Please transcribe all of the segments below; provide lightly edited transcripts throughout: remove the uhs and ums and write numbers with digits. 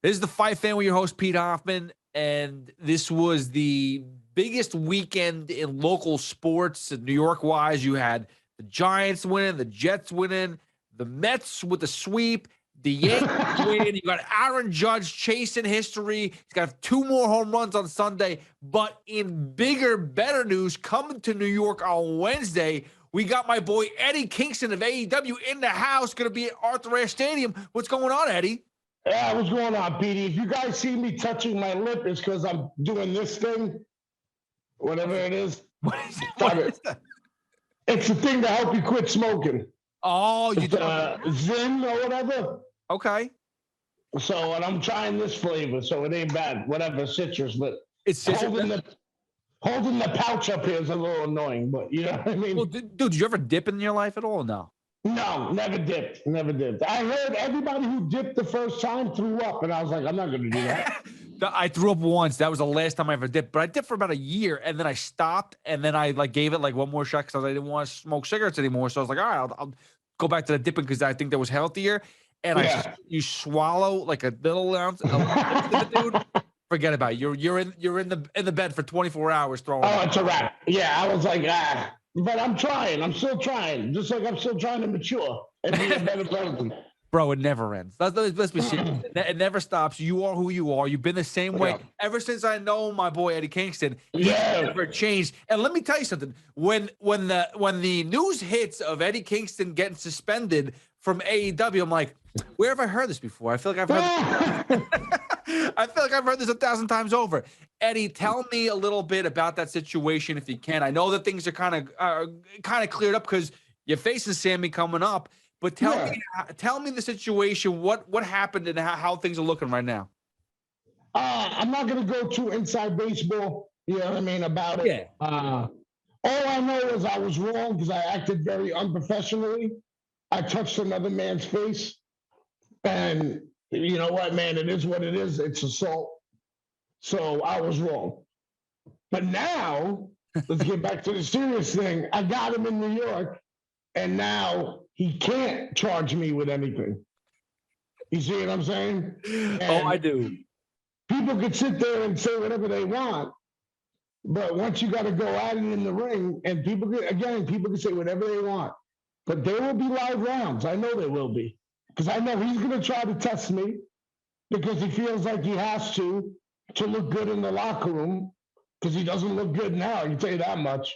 This is the Fight Fan with your host, Pete Hoffman, and this was the biggest weekend in local sports. New York-wise, you had the Giants winning, the Jets winning, the Mets with the sweep, the Yankees winning. You got Aaron Judge chasing history. He's got 2 more home runs on Sunday. But in bigger, better news, coming to New York on Wednesday, we got my boy Eddie Kingston of AEW in the house, going to be at Arthur Ashe Stadium. What's going on, Eddie? Yeah, what's going on, Petey? If you guys see me touching my lip, it's because I'm doing this thing, whatever it is. What is that? It's a thing to help you quit smoking. Oh, you Zyn or whatever. Okay. So, and I'm trying this flavor, so it ain't bad. Whatever, citrus, but it's citrus. Holding the pouch up here is a little annoying, but you know what I mean? Well, dude, did you ever dip in your life at all? No. No, never dipped. I heard everybody who dipped the first time threw up, and I was like, I'm not going to do that. I threw up once. That was the last time I ever dipped. But I dipped for about a year, and then I stopped, and then I gave it one more shot because I didn't want to smoke cigarettes anymore. So I was like, all right, I'll go back to the dipping because I think that was healthier. And you swallow like a little ounce of it, dude. Forget about it. You're in the bed for 24 hours throwing. Oh, it's a wrap. Yeah, I was like, but I'm trying. I'm still trying. Just like I'm still trying to mature and be a better person. Bro, it never ends. Let's be serious. It never stops. You are who you are. You've been the same way ever since I know my boy Eddie Kingston. He's never changed. And let me tell you something. When the news hits of Eddie Kingston getting suspended from AEW, I'm like, where have I heard this before? I feel like I've heard this 1,000 times over. Eddie, tell me a little bit about that situation if you can. I know that things are kind of cleared up because you're facing Sammy coming up. But tell me the situation. What happened and how things are looking right now? I'm not going to go too inside baseball. You know what I mean about it. Yeah. All I know is I was wrong because I acted very unprofessionally. I touched another man's face, and you know what, man? It is what it is. It's assault. So I was wrong. But now, let's get back to the serious thing. I got him in New York, and now he can't charge me with anything. You see what I'm saying? And I do. People could sit there and say whatever they want, but once you got to go at it in the ring, and people can say whatever they want, but there will be live rounds. I know there will be, because I know he's going to try to test me because he feels like he has to look good in the locker room, because he doesn't look good now, I can tell you that much.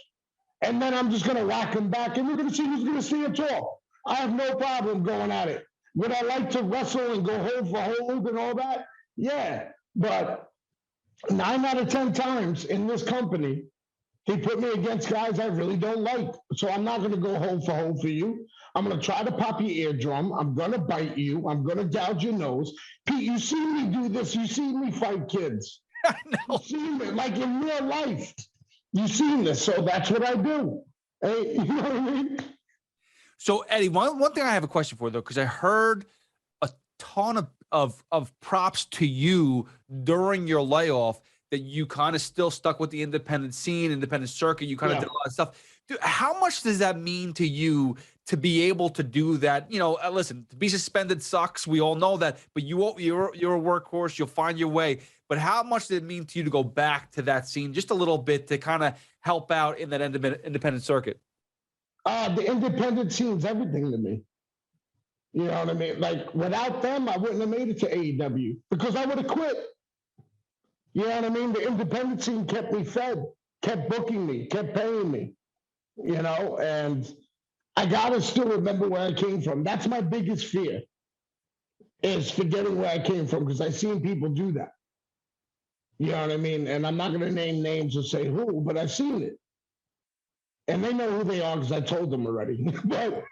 And then I'm just going to whack him back, and we're going to see who's going to stand tall. I have no problem going at it. Would I like to wrestle and go hold for hold and all that? Yeah, but 9 out of 10 times in this company, he put me against guys I really don't like. So I'm not going to go hold for you. I'm going to try to pop your eardrum. I'm going to bite you. I'm going to gouge your nose. Pete, you see me do this. You see me fight kids. I know. You see me, like in real life. You've seen this. So that's what I do. Hey, you know what I mean? So, Eddie, one thing I have a question for, though, because I heard a ton of props to you during your layoff that you kind of still stuck with the independent scene, independent circuit. You kind of did a lot of stuff. Dude, how much does that mean to you to be able to do that? You know, listen, to be suspended sucks. We all know that. But you're a workhorse. You'll find your way. But how much did it mean to you to go back to that scene just a little bit to kind of help out in that independent circuit? The independent scene's everything to me. You know what I mean? Like, without them, I wouldn't have made it to AEW because I would have quit. You know what I mean? The independent scene kept me fed, kept booking me, kept paying me, you know, and I got to still remember where I came from. That's my biggest fear, is forgetting where I came from, because I've seen people do that. You know what I mean? And I'm not going to name names or say who, but I've seen it. And they know who they are because I told them already. but,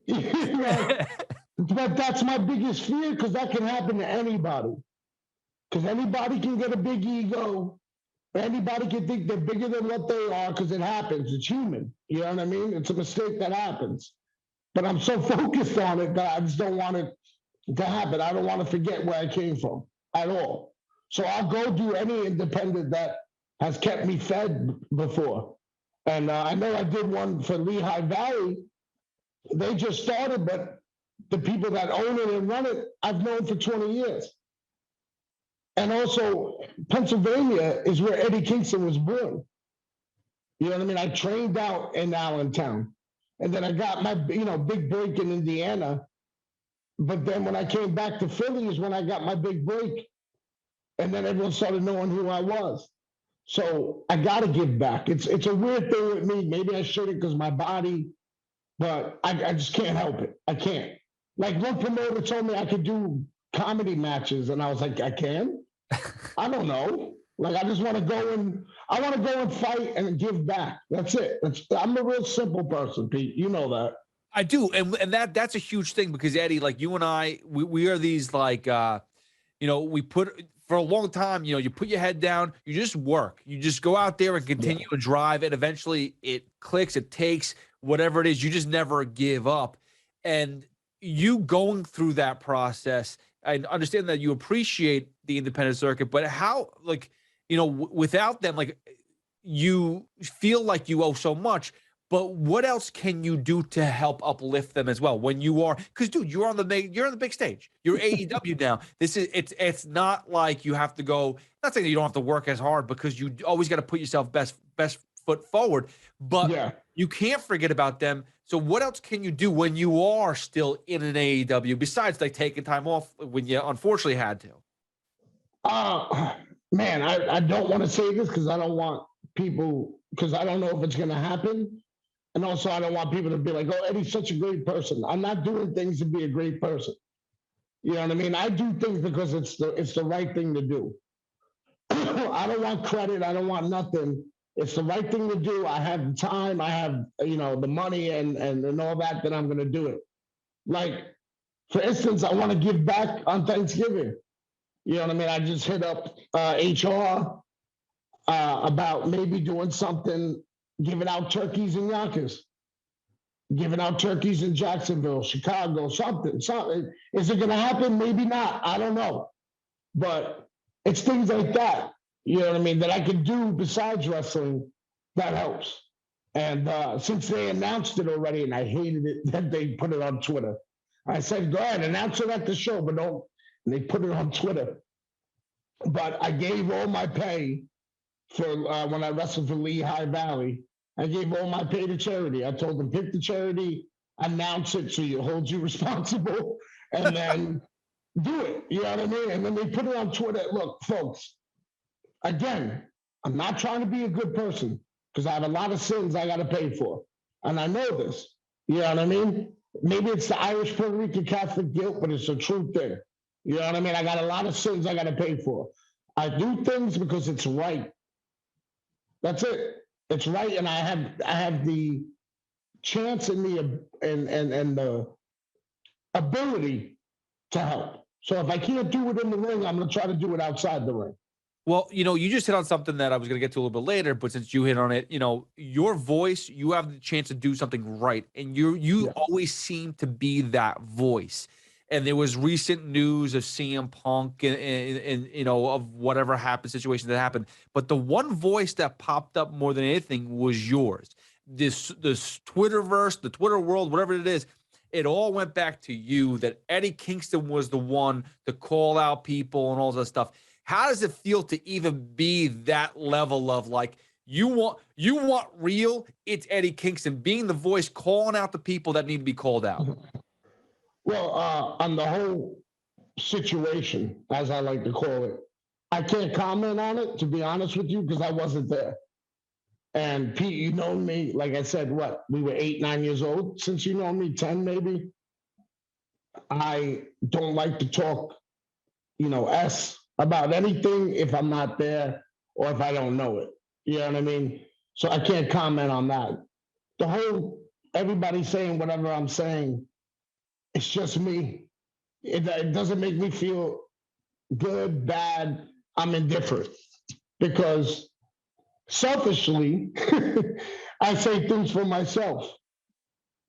you know, but that's my biggest fear, because that can happen to anybody. Because anybody can get a big ego. Anybody can think they're bigger than what they are, because it happens. It's human. You know what I mean? It's a mistake that happens. But I'm so focused on it that I just don't want it to happen. I don't want to forget where I came from at all. So I'll go do any independent that has kept me fed before. And I know I did one for Lehigh Valley. They just started, but the people that own it and run it, I've known for 20 years. And also, Pennsylvania is where Eddie Kingston was born. You know what I mean? I trained out in Allentown. And then I got my, big break in Indiana. But then when I came back to Philly is when I got my big break. And then everyone started knowing who I was. So I got to give back. It's a weird thing with me. Maybe I shouldn't because my body, but I just can't help it. I can't. Like one promoter told me I could do comedy matches, and I was like, I can? I don't know. Like I just want to go and fight and give back. That's it. I'm a real simple person, Pete. You know that. I do, and that's a huge thing because Eddie, like you and I, we are these like we put for a long time, you put your head down, you just work. You just go out there and continue to drive, and eventually it clicks, it takes, whatever it is, you just never give up. And you going through that process, I understand that you appreciate the independent circuit, but how, without them, like you feel like you owe so much. But what else can you do to help uplift them as well when you are? Because, dude, you're on the big stage. You're AEW now. It's not like you have to go. Not saying that you don't have to work as hard because you always got to put yourself best foot forward. But you can't forget about them. So what else can you do when you are still in an AEW besides like taking time off when you unfortunately had to? Man, I don't want to say this because I don't want people because I don't know if it's going to happen. And also, I don't want people to be like, oh, Eddie's such a great person. I'm not doing things to be a great person. You know what I mean? I do things because it's the right thing to do. I don't want credit. I don't want nothing. It's the right thing to do. I have the time. I have, the money and all that I'm going to do it. Like, for instance, I want to give back on Thanksgiving. You know what I mean? I just hit up HR about maybe doing something, giving out turkeys in Yonkers, giving out turkeys in Jacksonville, Chicago, something. Is it going to happen? Maybe not. I don't know. But it's things like that, you know what I mean, that I could do besides wrestling that helps. And since they announced it already, and I hated it that they put it on Twitter, I said, go ahead, announce it at the show, but don't. And they put it on Twitter. But I gave all my pay for when I wrestled for Lehigh Valley. I gave all my pay to charity. I told them, pick the charity, announce it so it holds you responsible, and then do it. You know what I mean? And then they put it on Twitter. Look, folks, again, I'm not trying to be a good person because I have a lot of sins I got to pay for. And I know this. You know what I mean? Maybe it's the Irish Puerto Rican Catholic guilt, but it's a true thing. You know what I mean? I got a lot of sins I got to pay for. I do things because it's right. That's it. It's right, and I have the chance and the ability to help. So if I can't do it in the ring, I'm going to try to do it outside the ring. Well, you just hit on something that I was going to get to a little bit later, but since you hit on it, your voice, you have the chance to do something right, and you always seem to be that voice. And there was recent news of CM Punk and of whatever happened, situation that happened. But the one voice that popped up more than anything was yours. This Twitterverse, the Twitter world, whatever it is, it all went back to you, that Eddie Kingston was the one to call out people and all that stuff. How does it feel to even be that level of like, you want real? It's Eddie Kingston being the voice, calling out the people that need to be called out. Well, on the whole situation, as I like to call it, I can't comment on it, to be honest with you, because I wasn't there. And Pete, you know me, like I said, we were 8, 9 years old. Since you know me, 10 maybe. I don't like to talk, about anything if I'm not there or if I don't know it. You know what I mean? So I can't comment on that. Everybody saying whatever I'm saying, it's just me. It doesn't make me feel good, bad. I'm indifferent because selfishly, I say things for myself.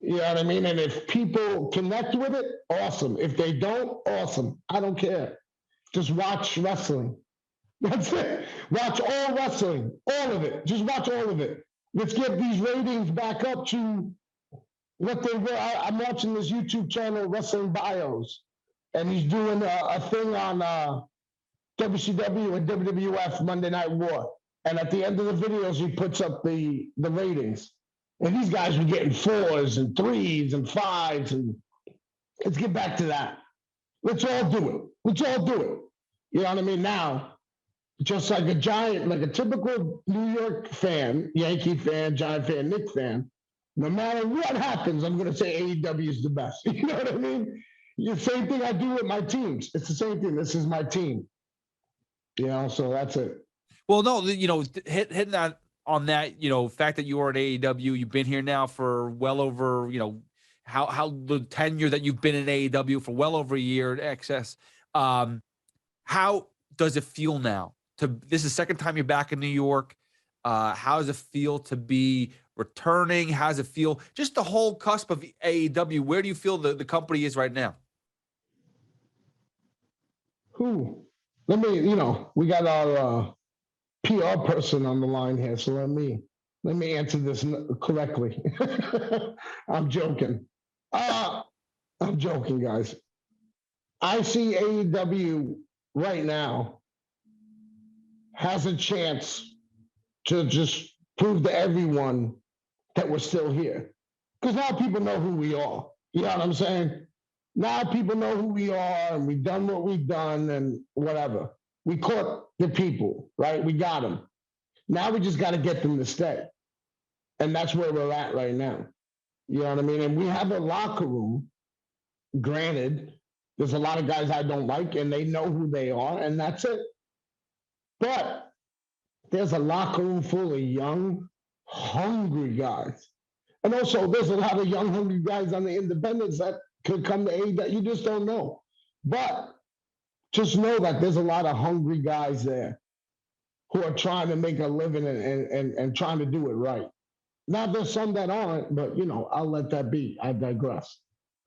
You know what I mean? And if people connect with it, awesome. If they don't, awesome. I don't care. Just watch wrestling. That's it. Watch all wrestling, all of it. Just watch all of it. Let's get these ratings back up to what they were. I'm watching this YouTube channel, Wrestling Bios, and he's doing a thing on WCW and WWF Monday Night War. And at the end of the videos, he puts up the ratings. And these guys were getting 4s and 3s and 5s. And let's get back to that. Let's all do it. Let's all do it. You know what I mean? Now, just like a typical New York fan, Yankee fan, Giant fan, Knicks fan, no matter what happens, I'm going to say AEW is the best. You know what I mean? The same thing I do with my teams. It's the same thing. This is my team. You know, so that's it. Well, no, hitting that on that, fact that you are at AEW, you've been here now for well over, how the tenure that you've been in AEW for well over a year in excess. How does it feel now? This is the second time you're back in New York. How does it feel to be returning? How does it feel? Just the whole cusp of AEW. Where do you feel the company is right now? Let me, we got our PR person on the line here, so let me answer this correctly. I'm joking. I'm joking, guys. I see AEW right now has a chance to just prove to everyone that we're still here. Because now people know who we are. You know what I'm saying? Now people know who we are, and we've done what we've done and whatever. We caught the people, right? We got them. Now we just got to get them to stay. And that's where we're at right now. You know what I mean? And we have a locker room. Granted, there's a lot of guys I don't like, and they know who they are, and that's it. But there's a locker room full of young, hungry guys. And also, there's a lot of young, hungry guys on the independents that could come to AEW. You just don't know. But just know that there's a lot of hungry guys there who are trying to make a living and trying to do it right. Now, there's some that aren't, but, I'll let that be. I digress.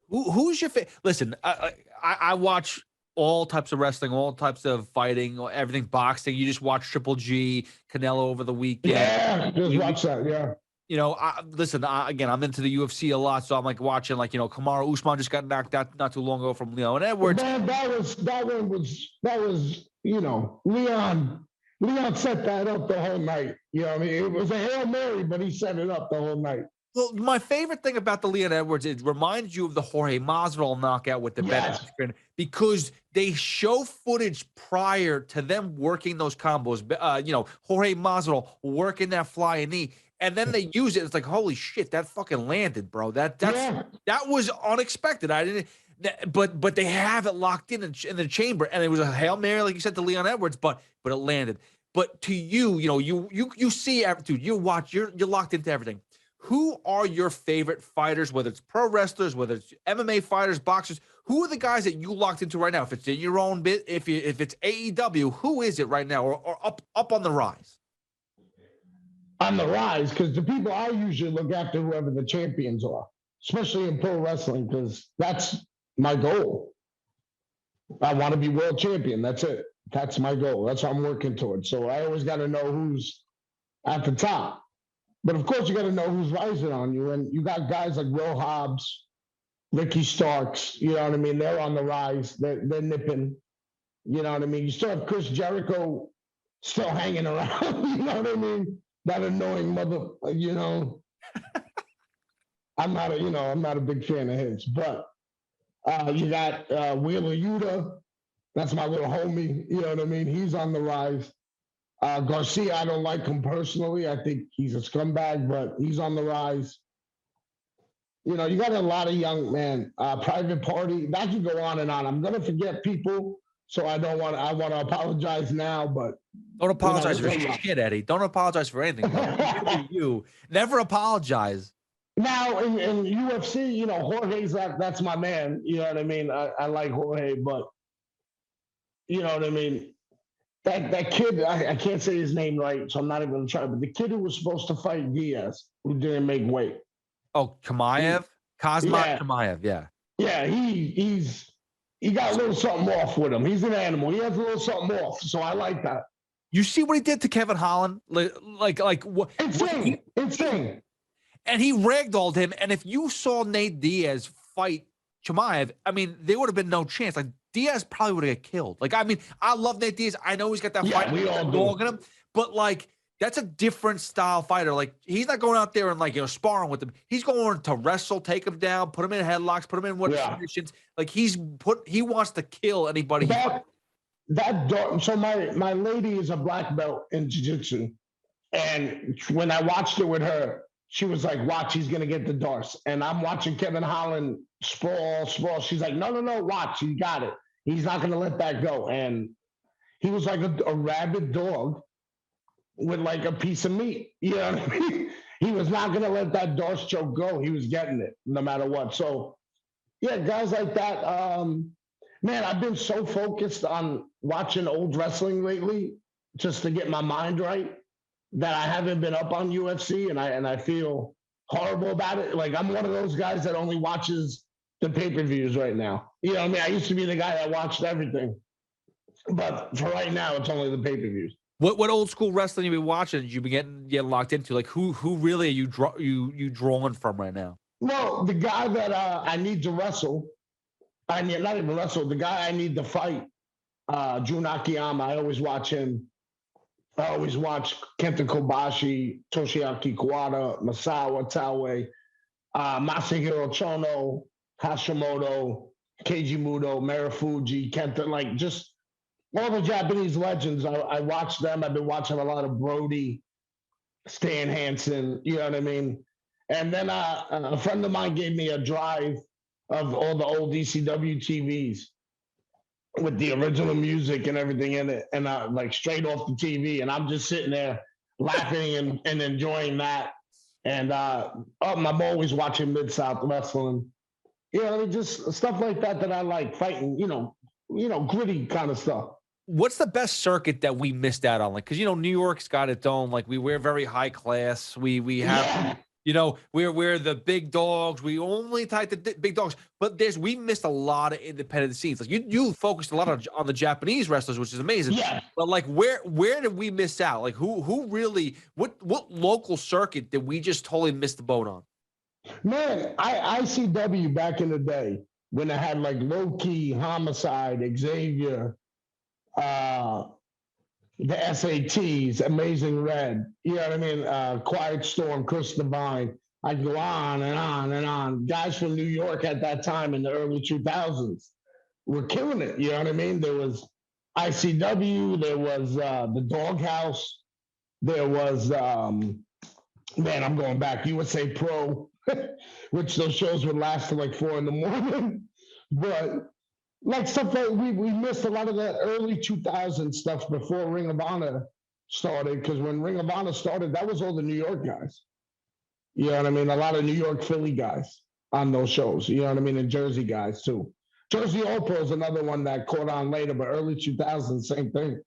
Who's your favorite? Listen, I watch all types of wrestling, all types of fighting, everything boxing. You just watch Triple G, Canelo over the weekend. Yeah, just watch that, yeah. Listen, again, I'm into the UFC a lot, so I'm like watching, Kamaru Usman just got knocked out not too long ago from Leon Edwards. Man, that was Leon set that up the whole night. You know what I mean? It was a Hail Mary, but he set it up the whole night. Well, my favorite thing about the Leon Edwards, it reminds you of the Jorge Masvidal knockout with the benefit screen, because they show footage prior to them working those combos. Jorge Masvidal working that flying knee, and then they use it. It's like, holy shit, that fucking landed, bro. That was unexpected. I didn't. But they have it locked in the chamber, and it was a Hail Mary, like you said, to Leon Edwards, but it landed. But to you, you see, dude, you watch, you're locked into everything. Who are your favorite fighters, whether it's pro wrestlers, whether it's MMA fighters, boxers? Who are the guys that you locked into right now? If it's in your own bit, if it's AEW, who is it right now, or up on the rise? On the rise, because the people I usually look after, whoever the champions are, especially in pro wrestling, because that's my goal. I want to be world champion. That's it. That's my goal. That's what I'm working towards. So I always got to know who's at the top. But of course, you got to know who's rising on you. And you got guys like Will Hobbs, Ricky Starks, you know what I mean? They're on the rise. They're nipping. You know what I mean? You still have Chris Jericho still hanging around. You know what I mean? That annoying mother, I'm not a big fan of his. But you got Wheeler Yuta. That's my little homie. You know what I mean? He's on the rise. Garcia, I don't like him personally. I think he's a scumbag, but he's on the rise. You got a lot of young men. Private Party, that can go on and on. I'm going to forget people, so I want to apologize now, but. Don't apologize for shit, Eddie. Don't apologize for anything. You never apologize. Now, in UFC, Jorge's that's my man. You know what I mean? I like Jorge, but you know what I mean? That kid, I can't say his name right, so I'm not even going to try. But the kid who was supposed to fight Diaz, who didn't make weight. Oh, Chimaev? Chimaev, yeah. Yeah, he got a little something off with him. He's an animal. He has a little something off, so I like that. You see what he did to Kevin Holland? Like what? Insane. And he ragdolled him. And if you saw Nate Diaz fight Chimaev, I mean, there would have been no chance. Like, Diaz probably would have got killed. Like, I mean, I love Nate Diaz. I know he's got that fight, we all dog in him, but like, that's a different style fighter. Like, he's not going out there and like, sparring with him. He's going to wrestle, take him down, put him in headlocks, put him in what positions. Like, he wants to kill anybody. So my lady is a black belt in jiu-jitsu. And when I watched it with her, she was like, watch, he's going to get the Darce. And I'm watching Kevin Holland sprawl. She's like, no, watch, he got it. He's not going to let that go. And he was like a rabid dog with like a piece of meat. You know what I mean? He was not going to let that Darce choke go. He was getting it no matter what. So, yeah, guys like that. Man, I've been so focused on watching old wrestling lately just to get my mind right that I haven't been up on UFC, and I feel horrible about it. Like, I'm one of those guys that only watches the pay-per-views right now. You know what I mean? I used to be the guy that watched everything. But for right now, it's only the pay-per-views. What old school wrestling you been watching? You been getting locked into? Like, who really are you drawing from right now? Well, the guy that I need to wrestle, not even wrestle, the guy I need to fight, Jun Akiyama. I always watch him. I always watch Kenta Kobashi, Toshiaki Kawada, Masawa Taue, Masahiro Chono, Hashimoto, Keiji Muto, Marufuji, Kenta, like just all the Japanese legends. I watch them. I've been watching a lot of Brody, Stan Hansen, you know what I mean? And then a friend of mine gave me a drive of all the old ECW TVs with the original music and everything in it, and like straight off the TV, and I'm just sitting there laughing and enjoying that. And I'm always watching Mid-South Wrestling. You know, just stuff like that I like, fighting, gritty kind of stuff. What's the best circuit that we missed out on? Like, because New York's got its own, like, we're very high class. We have we're the big dogs. We only type the big dogs, but we missed a lot of independent scenes. Like, you focused a lot on the Japanese wrestlers, which is amazing. Yeah. But like, where did we miss out? Like, who really, what local circuit did we just totally miss the boat on? Man, ICW back in the day when I had like Low Key, Homicide, Xavier, the SATs, Amazing Red, you know what I mean? Quiet Storm, Chris Divine. I go on and on and on. Guys from New York at that time in the early 2000s were killing it. You know what I mean? There was ICW, there was the Doghouse, there was, man, I'm going back, USA Pro, which those shows would last till like 4 a.m. But like stuff that we missed a lot of that early 2000 stuff before Ring of Honor started, because when Ring of Honor started, that was all the New York guys. You know what I mean? A lot of New York, Philly guys on those shows. You know what I mean? And Jersey guys too. Jersey Oprah is another one that caught on later, but early 2000s, same thing.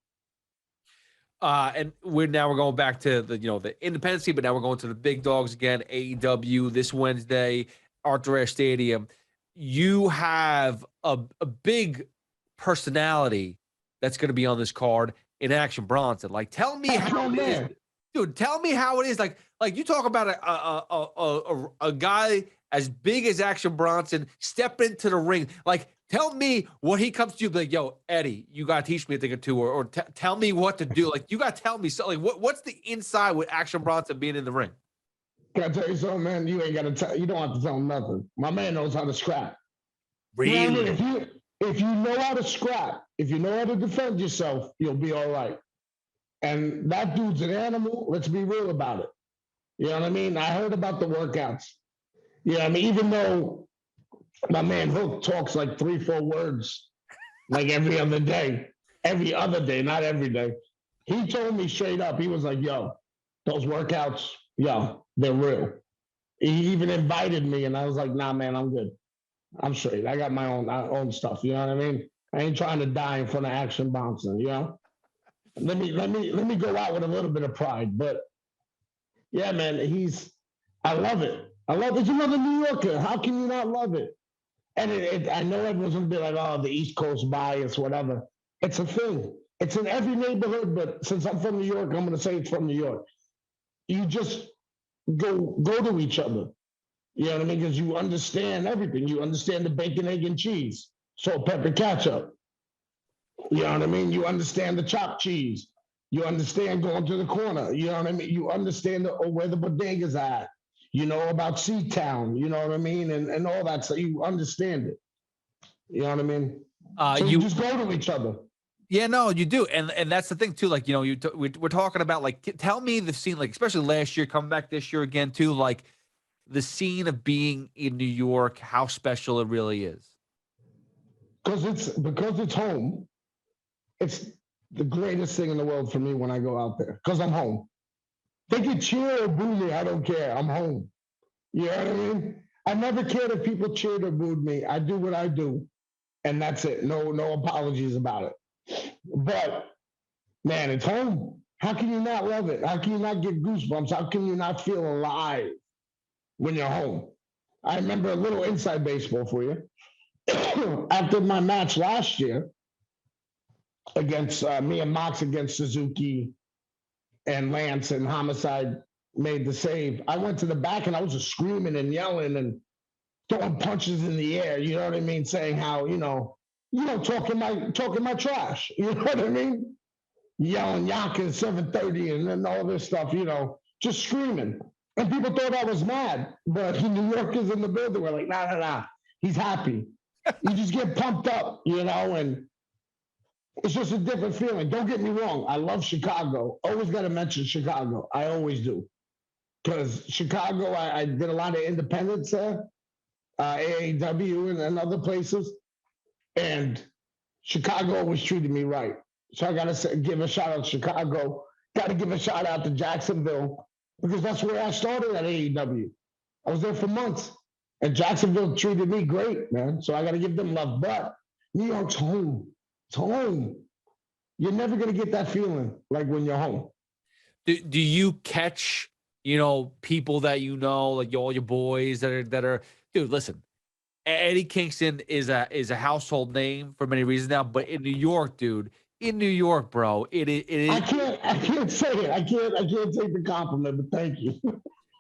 And we're going back to the independent scene, but now we're going to the big dogs again. AEW this Wednesday, Arthur Ashe Stadium. You have a big personality that's going to be on this card in Action Bronson. Like, tell me how it is, dude. Tell me how it is. Like you talk about a guy as big as Action Bronson step into the ring. Like, tell me what he comes to you, like, yo, Eddie, you got to teach me a thing or two, or tell me what to do. Like, you got to tell me something. Like, what's the inside with Action Bronson being in the ring? Can I tell you something, man? You ain't got to tell. You don't have to tell him nothing. My man knows how to scrap. Really? You know what I mean? If you know how to scrap, if you know how to defend yourself, you'll be all right. And that dude's an animal. Let's be real about it. You know what I mean? I heard about the workouts. You know what I mean? Even though my man Hook talks like 3-4 words like every other day, not every day. He told me straight up, he was like, yo, those workouts, yo, they're real. He even invited me, and I was like, nah, man, I'm good. I'm straight. I got my own stuff. You know what I mean? I ain't trying to die in front of Action Bronson, you know? Let me go out with a little bit of pride. But yeah, man, I love it. It's another New Yorker. How can you not love it? And I know everyone's gonna be like, oh, the East Coast bias, whatever. It's a thing. It's in every neighborhood, but since I'm from New York, I'm gonna say it's from New York. You just go to each other. You know what I mean? Because you understand everything. You understand the bacon, egg, and cheese. salt, pepper, ketchup. You know what I mean? You understand the chopped cheese. You understand going to the corner. You know what I mean? You understand where the bodega's at. You know about Seatown. You know what I mean? And all that. So you understand it. You know what I mean? So you just go to each other. Yeah, no, you do, and that's the thing too. Like, you know, we're talking about, like, tell me the scene, like, especially last year, coming back this year again too, like the scene of being in New York, how special it really is. Because it's home. It's the greatest thing in the world for me when I go out there. Because I'm home. They can cheer or boo me. I don't care. I'm home. You know what I mean? I never cared if people cheered or booed me. I do what I do, and that's it. No apologies about it. But man, it's home. How can you not love it? How can you not get goosebumps? How can you not feel alive when you're home? I remember a little inside baseball for you. After my match last year against me and Mox against Suzuki and Lance, and Homicide made the save, I went to the back and I was just screaming and yelling and throwing punches in the air. You know what I mean? Saying how, talking my trash. You know what I mean? Yelling Yonkers 730 and then all this stuff, just screaming. And people thought I was mad, but the New Yorkers in the building were like, nah, he's happy. You just get pumped up, and it's just a different feeling. Don't get me wrong. I love Chicago. Always got to mention Chicago. I always do. Because Chicago, I did a lot of independence there, AEW and other places. And Chicago always treated me right. So I got to give a shout out to Chicago. Got to give a shout out to Jacksonville, because that's where I started at AEW. I was there for months. And Jacksonville treated me great, man. So I got to give them love. But New York's home. It's home. You're never going to get that feeling like when you're home. Do you catch, people that like all your boys that are, dude, listen, Eddie Kingston is a household name for many reasons now, but in New York, dude, bro, it is. I can't say it. I can't take the compliment, but thank you.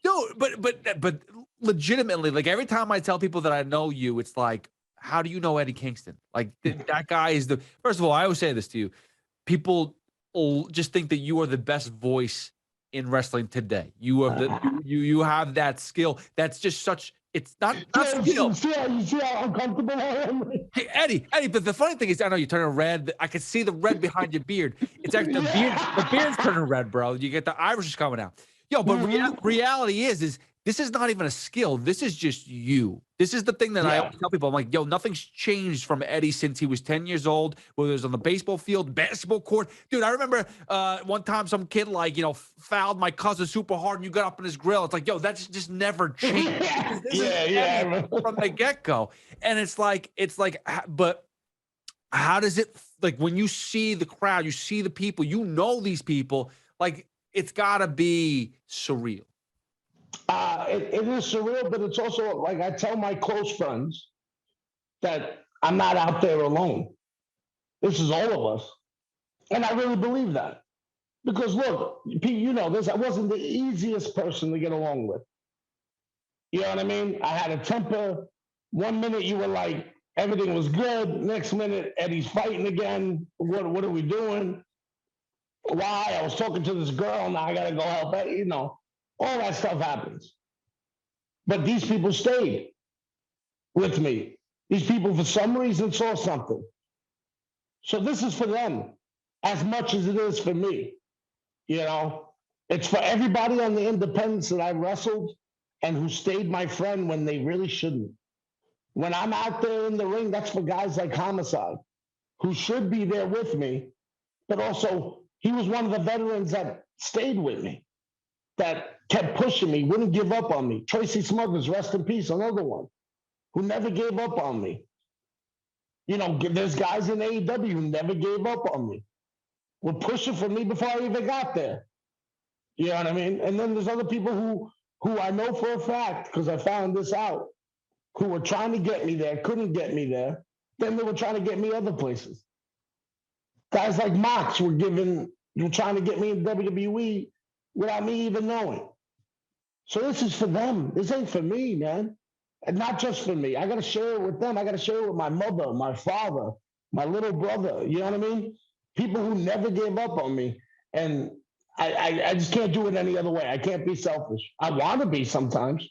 No, but legitimately, like, every time I tell people that I know you, it's like, how do you know Eddie Kingston? Like, that guy is first of all, I always say this to you. People just think that you are the best voice in wrestling today. You have you have that skill. That's just such. It's not skill. You see how uncomfortable I am? Hey, Eddie, but the funny thing is, I know you're turning red. I can see the red behind your beard. It's actually the beard's turning red, bro. You get the Irish coming out. Yo, but reality is this is not even a skill. This is just you. This is the thing that I always tell people. I'm like, yo, nothing's changed from Eddie since he was 10 years old, whether it was on the baseball field, basketball court. Dude, I remember one time some kid, fouled my cousin super hard, and you got up in his grill. It's like, yo, that's just never changed. From the get-go. And it's like, but how does it, like, when you see the crowd, you see the people, these people, like, it's got to be surreal. It is surreal, but it's also, like, I tell my close friends that I'm not out there alone. This is all of us. And I really believe that. Because look, Pete, I wasn't the easiest person to get along with. You know what I mean? I had a temper. 1 minute you were like, everything was good. Next minute, Eddie's fighting again. What are we doing? Why? I was talking to this girl, now I got to go help Eddie. All that stuff happens. But these people stayed with me. These people, for some reason, saw something. So this is for them as much as it is for me. It's for everybody on the independents that I wrestled and who stayed my friend when they really shouldn't. When I'm out there in the ring, that's for guys like Homicide, who should be there with me, but also he was one of the veterans that stayed with me, that kept pushing me, wouldn't give up on me. Tracy Smuggers, rest in peace, another one, who never gave up on me. There's guys in AEW who never gave up on me, were pushing for me before I even got there. You know what I mean? And then there's other people who I know for a fact, because I found this out, who were trying to get me there, couldn't get me there. Then they were trying to get me other places. Guys like Mox were trying to get me in WWE without me even knowing. So this is for them. This ain't for me, man. And not just for me. I got to share it with them. I got to share it with my mother, my father, my little brother. You know what I mean? People who never gave up on me. And I just can't do it any other way. I can't be selfish. I want to be sometimes.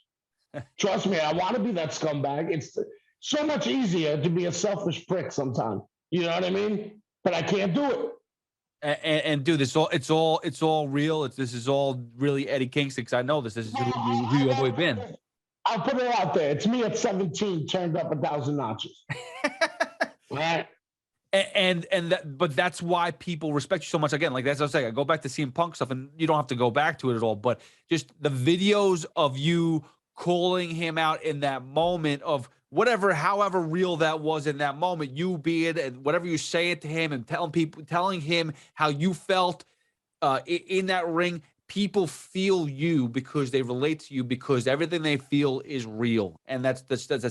Trust me, I want to be that scumbag. It's so much easier to be a selfish prick sometimes. You know what I mean? But I can't do it. And dude, it's all real. This is all really Eddie Kingston, because I know this. This is who you've always been. I'll put it out there. It's me at 17, turned up 1,000 notches. Right? But that's why people respect you so much. Again, like that's what I was saying. I go back to CM Punk stuff, and you don't have to go back to it at all. But just the videos of you calling him out in that moment of whatever, however real that was in that moment, you being and whatever you say it to him and telling him how you felt in that ring. People feel you because they relate to you, because everything they feel is real, and that's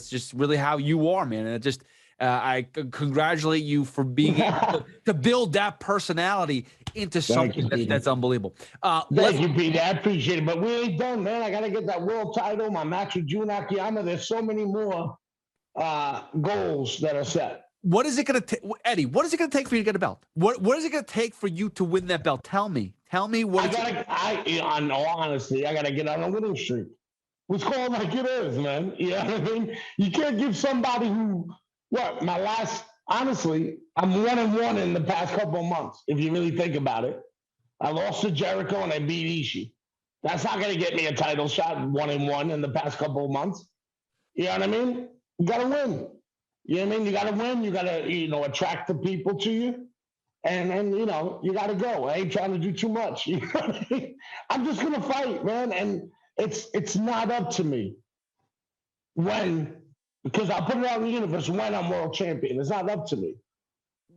just really how you are, man. And it just I congratulate you for being able to build that personality into something that's unbelievable. Thank you, Peter. I appreciate it, but we ain't done, man. I got to get that world title, my match with Jun Akiyama. There's so many more goals that are set. What is it going to take, Eddie? What is it going to take for you to get a belt? What is it going to take for you to win that belt? Tell me what. In all honesty, I got to get on a winning streak. Let's call it like it is, man. You know what I mean? You can't give somebody who, honestly, I'm 1-1 in the past couple of months, if you really think about it. I lost to Jericho and I beat Ishii. That's not going to get me a title shot, 1-1 in the past couple of months. You know what I mean? You got to win. You know what I mean? You got to win. You got to, attract the people to you. And you got to go. I ain't trying to do too much. You know what I mean? I'm just going to fight, man. And it's not up to me because I'll put it out in the universe when I'm world champion. It's not up to me.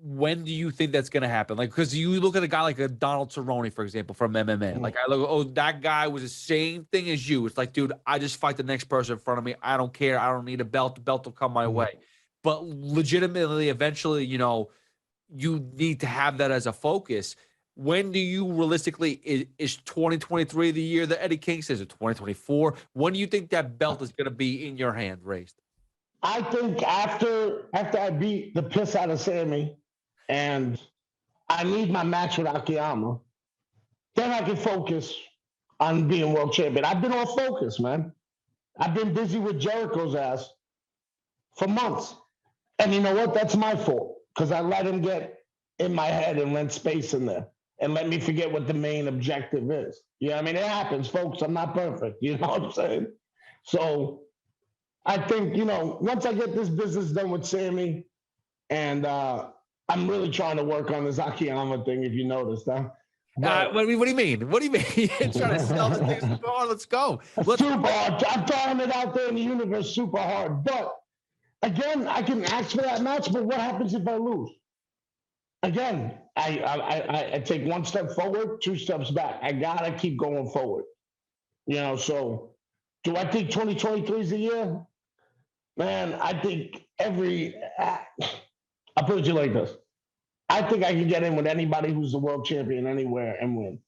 When do you think that's going to happen? Like, because you look at a guy like a Donald Cerrone, for example, from MMA. Mm-hmm. Like, I look, that guy was the same thing as you. It's like, dude, I just fight the next person in front of me. I don't care. I don't need a belt. The belt will come my way. But legitimately, eventually, you need to have that as a focus. When do you realistically, is 2023 the year that Eddie Kingston is? It 2024? When do you think that belt is going to be in your hand raised? I think after I beat the piss out of Sammy and I need my match with Akiyama, then I can focus on being world champion. I've been off focus, man. I've been busy with Jericho's ass for months. And you know what? That's my fault, because I let him get in my head and lent space in there and let me forget what the main objective is. You know what I mean? It happens, folks. I'm not perfect. You know what I'm saying? So I think, once I get this business done with Sammy, and I'm really trying to work on this Akiyama thing, if you noticed, huh? What do you mean? What do you mean? You're trying to sell this thing super hard. Let's go. Super hard. I'm throwing it out there in the universe super hard. But again, I can ask for that match, but what happens if I lose? Again, I take one step forward, 2 steps back. I got to keep going forward. So do I think 2023 is the year? Man, I think I'll put it to you like this. I think I can get in with anybody who's the world champion anywhere and win.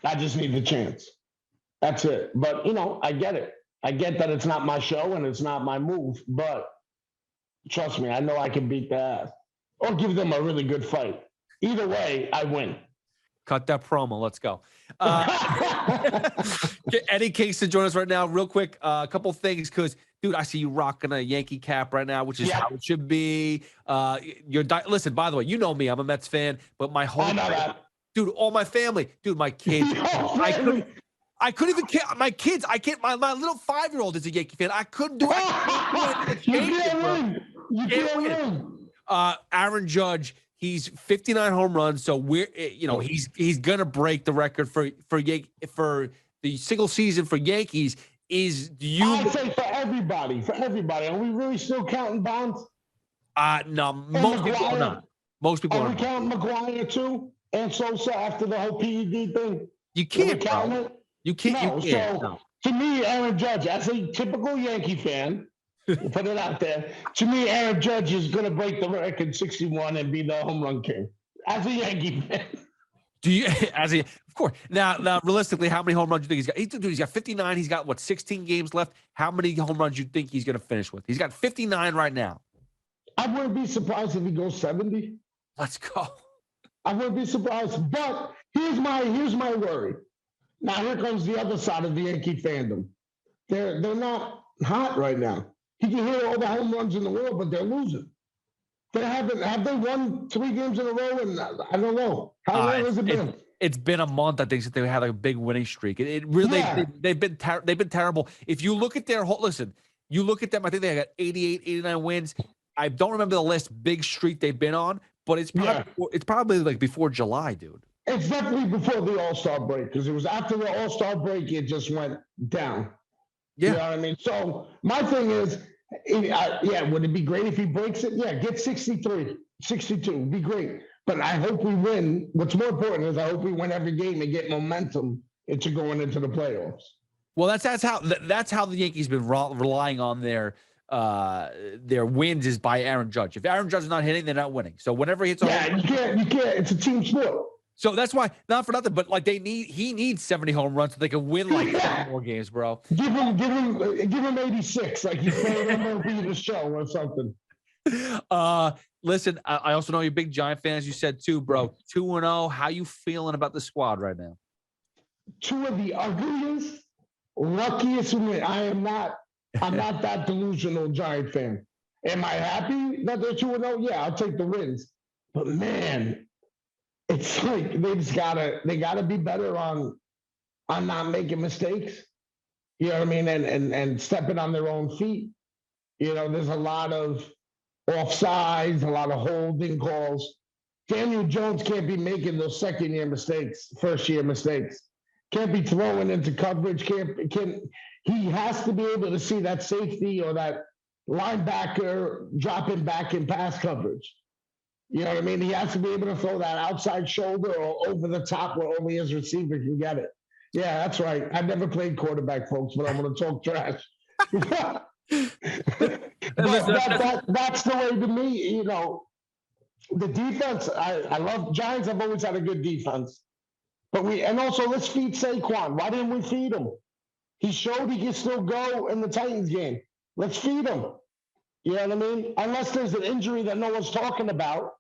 I just need the chance. That's it. But, I get it. I get that it's not my show and it's not my move, but trust me, I know I can beat their ass or give them a really good fight. Either way, I win. Cut that promo. Let's go. Eddie Kingston join us right now. Real quick, a couple things, because, dude, I see you rocking a Yankee cap right now, which is how it should be. Listen, by the way, you know me. I'm a Mets fan, but my whole dude, all my family, dude, my kids. I couldn't even care. My kids, I can't. My little 5-year-old is a Yankee fan. I couldn't do it. You can't win. Aaron Judge, he's 59 home runs, so he's gonna break the record for the single season for Yankees. I'd say for everybody. Are we really still counting Bonds? No, most people are not. Most people are. Are we counting McGuire too and Sosa after the whole PED thing? You can't count it. You can't. No, you can't. No. To me, Aaron Judge, as a typical Yankee fan, put it out there. To me, Aaron Judge is going to break the record 61 and be the home run king as a Yankee fan. Do you, of course. Now, realistically, how many home runs do you think he's got? He's got 59. He's got 16 games left. How many home runs do you think he's going to finish with? He's got 59 right now. I wouldn't be surprised if he goes 70. Let's go. I wouldn't be surprised. But here's my worry. Now here comes the other side of the Yankee fandom. They're not hot right now. He can hit all the home runs in the world, but they're losing. Have they won 3 games in a row? And I don't know. How long has it been? It's been a month, I think, since they had a big winning streak. It really they've been terrible. If you look at their you look at them. I think they got 88, 89 wins. I don't remember the last big streak they've been on, but it's probably like before July, dude. It's definitely before the All-Star break, because it was after the All-Star break it just went down. Yeah, you know what I mean. So my thing is. Would it be great if he breaks it? Yeah, get 63, 62, be great. But I hope we win. What's more important is I hope we win every game and get momentum into going into the playoffs. Well, that's how the Yankees been relying on their wins is by Aaron Judge. If Aaron Judge is not hitting, they're not winning. So whenever he hits, you can't. It's a team sport. So that's why, not for nothing, but like he needs 70 home runs so they can win like 5 more games, bro. Give him 86, like he's playing MLB the show or something. Listen, I also know you're big Giant fan, as you said too, bro. 2-0. How you feeling about the squad right now? 2 of the ugliest, luckiest women. I'm not that delusional Giant fan. Am I happy that they're 2-0? Yeah, I'll take the wins. But man, it's like they gotta be better on not making mistakes. You know what I mean? And stepping on their own feet. You know, there's a lot of offsides, a lot of holding calls. Daniel Jones can't be making those second-year mistakes, first-year mistakes. Can't be throwing into coverage. He has to be able to see that safety or that linebacker dropping back in pass coverage. You know what I mean? He has to be able to throw that outside shoulder or over the top where only his receiver can get it. Yeah, that's right. I've never played quarterback, folks, but I'm going to talk trash. That's the way to me, you know. The defense, I love Giants. Have always had a good defense. And also let's feed Saquon. Why didn't we feed him? He showed he can still go in the Titans game. Let's feed him. You know what I mean? Unless there's an injury that no one's talking about.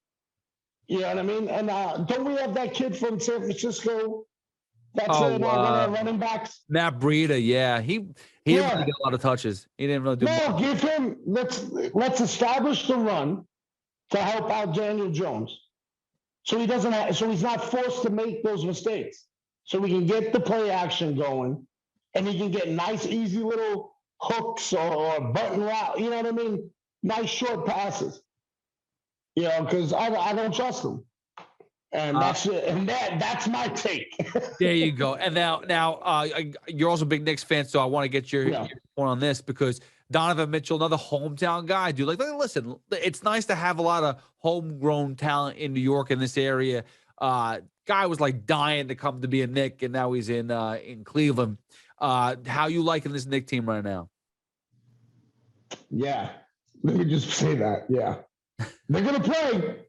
You know what I mean? And don't we have that kid from San Francisco? That's one of our running backs. Matt Breida, yeah. He didn't really get a lot of touches. He didn't really do much. Give him, let's establish the run to help out Daniel Jones. So he's not forced to make those mistakes. So we can get the play action going and he can get nice, easy little hooks or button route. You know what I mean? Nice short passes. You know, because I don't trust him. And that's it. And that's my take. There you go. And now you're also a big Knicks fan, so I want to get your point on this because Donovan Mitchell, another hometown guy, dude. Like, listen, it's nice to have a lot of homegrown talent in New York in this area. Guy was like dying to come to be a Knick, and now he's in Cleveland. How you liking this Knick team right now? Yeah, let me just say that. Yeah, they're gonna play.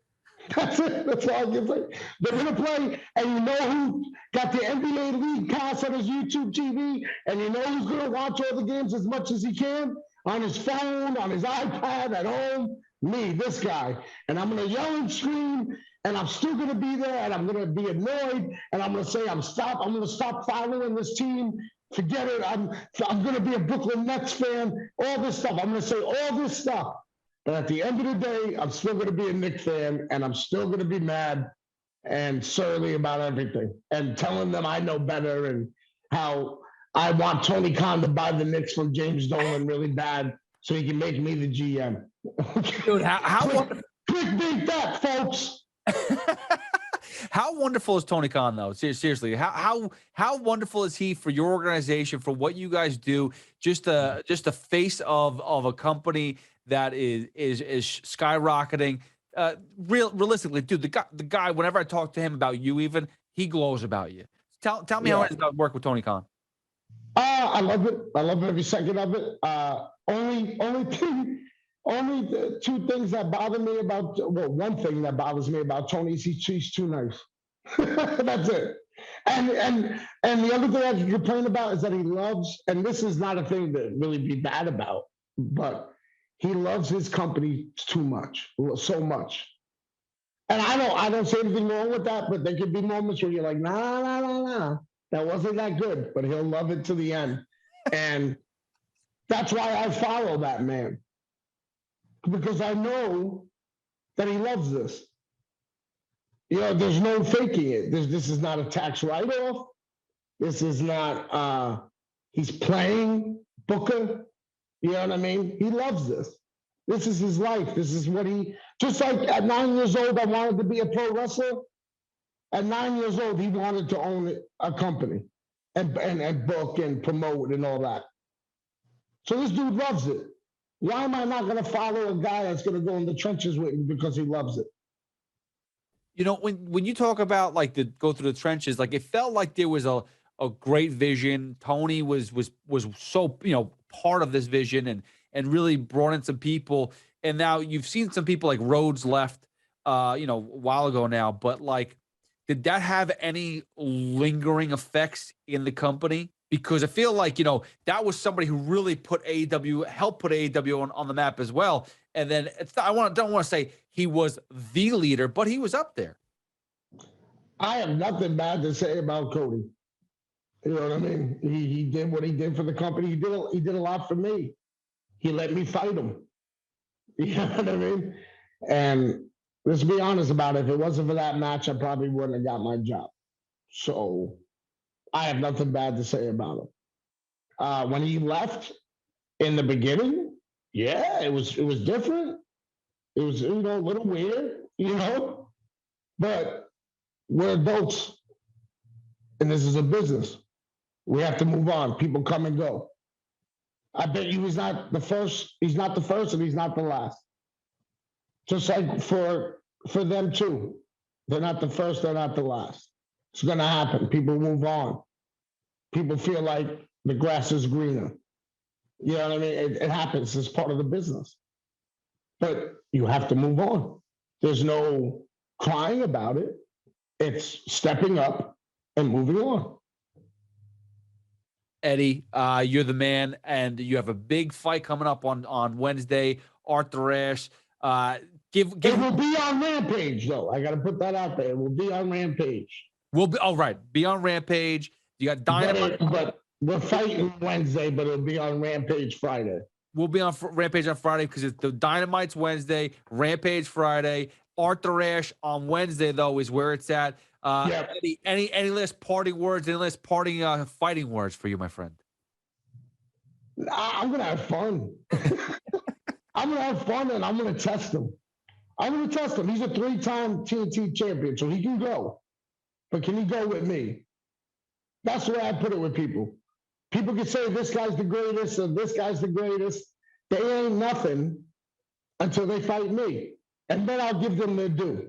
That's it. That's all I can say. They're gonna play, and you know who got the NBA League Pass on his YouTube TV, and you know who's gonna watch all the games as much as he can on his phone, on his iPad, at home. Me, this guy, and I'm gonna yell and scream, and I'm still gonna be there, and I'm gonna be annoyed, and I'm gonna say I'm gonna stop following this team. Forget it. I'm gonna be a Brooklyn Nets fan. All this stuff. I'm gonna say all this stuff. But at the end of the day, I'm still going to be a Knicks fan, and I'm still going to be mad and surly about everything and telling them I know better and how I want Tony Khan to buy the Knicks from James Dolan really bad so he can make me the GM. Dude, how clickbait that, folks. How wonderful is Tony Khan, though? Seriously, how wonderful is he for your organization, for what you guys do? Just a face of a company that is skyrocketing. Realistically, dude, the guy. Whenever I talk to him about you, even he glows about you. Tell me how it is about work with Tony Khan. I love it. I love every second of it. Only the two things that bother me about. Well, one thing that bothers me about Tony is he's too nice. That's it. And the other thing I can complain about is that he loves, and this is not a thing to really be bad about, but he loves his company too much, so much. And I don't say anything wrong with that, but there could be moments where you're like, nah, that wasn't that good, but he'll love it to the end. And that's why I follow that man, because I know that he loves this. You know, there's no faking it. This is not a tax write-off. This is not, he's playing Booker. You know what I mean? He loves this. This is his life. This is what just like at 9 years old, I wanted to be a pro wrestler. At 9 years old, he wanted to own a company and book and promote and all that. So this dude loves it. Why am I not going to follow a guy that's going to go in the trenches with me because he loves it? You know, when you talk about like the go through the trenches, like it felt like there was a great vision. Tony was so, you know, part of this vision and really brought in some people. And now you've seen some people like Rhodes left, you know, a while ago now. But like, did that have any lingering effects in the company? Because I feel like, you know, that was somebody who really helped put AEW on the map as well. And then don't want to say he was the leader, but he was up there. I have nothing bad to say about Cody. You know what I mean? He did what he did for the company. He did a lot for me. He let me fight him. You know what I mean? And let's be honest about it. If it wasn't for that match, I probably wouldn't have got my job. So I have nothing bad to say about him. When he left in the beginning, yeah, it was different. It was, you know, a little weird, you know, but we're adults and this is a business. We have to move on. People come and go. I bet you he's not the first and he's not the last. Just like for them too. They're not the first, they're not the last. It's going to happen. People move on. People feel like the grass is greener. You know what I mean? It happens. It's part of the business. But you have to move on. There's no crying about it. It's stepping up and moving on. Eddie, you're the man, and you have a big fight coming up on Wednesday. Arthur Ashe. It will be on Rampage, though. I got to put that out there. It will be on Rampage. We'll be all right. Be on Rampage. You got Dynamite. But we're fighting Wednesday, but it'll be on Rampage Friday. We'll be on Rampage on Friday because the Dynamite's Wednesday, Rampage Friday. Arthur Ashe on Wednesday, though, is where it's at. Yeah. Any last parting words, any last parting fighting words for you, my friend? I'm going to have fun. I'm going to have fun, and I'm going to test him. He's a 3-time TNT champion, so he can go. But can he go with me? That's the way I put it with people. People can say this guy's the greatest or this guy's the greatest. They ain't nothing until they fight me. And then I'll give them their due.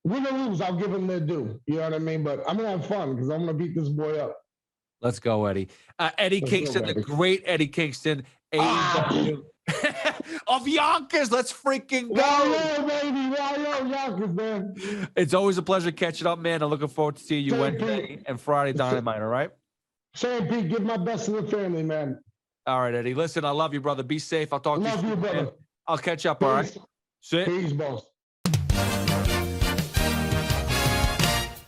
Win or lose, I'll give them their due. You know what I mean? But I'm going to have fun because I'm going to beat this boy up. Let's go, Eddie. Eddie Kingston, the great Eddie Kingston. AEW. Of Yonkers, let's freaking go. Wow, baby. Wow, Yonkers, man. It's always a pleasure catching up, man. I'm looking forward to seeing you Wednesday and Friday Dynamite, all right? Sam Pete, give my best to the family, man. All right, Eddie. Listen, I love you, brother. Be safe. I'll talk to you soon. Love you, brother. Man. I'll catch up, all right? Peace, boss.